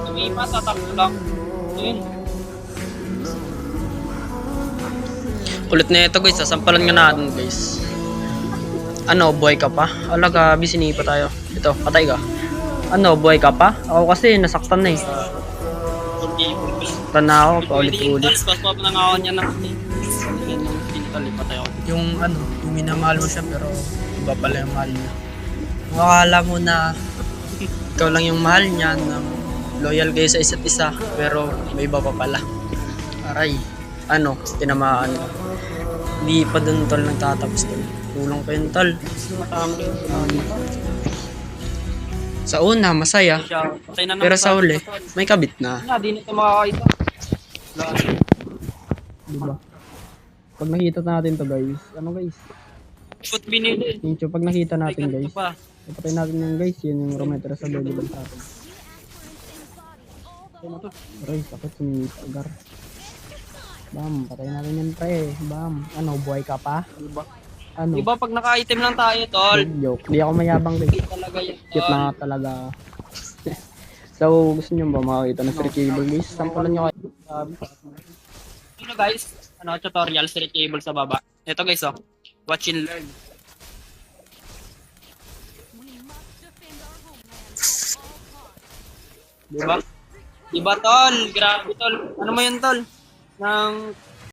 Tumipa, tatakbo lang. Yun. Kulit na ito guys, sasampalan nga natin guys. Ano, buhay ka pa? Ala, gabi, sinipa tayo. Ito, patay ka. Ano, buhay ka pa? Ako kasi, nasaktan na eh. Saktan na ako, paulit-ulit. Tapos pa nangawan niya ng digital, patay ako. Yung ano, yung minamahal mo siya pero iba pala yung mahal niya. Akala mo na ikaw lang yung mahal niya, na loyal kayo sa isa't isa, pero may iba pa pala. Aray, ano, tinamaan ka. Hindi pa dun tol nagtatapos tol. Tulong pa yun tol. Sa una, masaya. Patay na Pero naman sa uli, may kabit na. di nito makakaita. Diba? Pag nakita natin to guys, ano guys? Foot binili. Yung pag nakita natin Ganito guys, pa. ipatay natin yung guys, yun yung Rometro sa available sa atin. Aray, sakit sumipagar. Bam, patay natin yan pre. Bam, ano, buhay ka pa? Diba? Ano? Diba pag naka-item lang tayo, tol? Joke. Di ako mayabang guys. Talaga yun, Cute tol. na nga talaga. So, gusto nyo ba makakita ng streachable guys? Sampalan nyo kayo. Ano guys? Ano, tutorial, streachable sa baba. Ito guys, oh. Watch and learn. Diba? Diba, tol? Grabe, tol. Ano mo yun, tol? Nang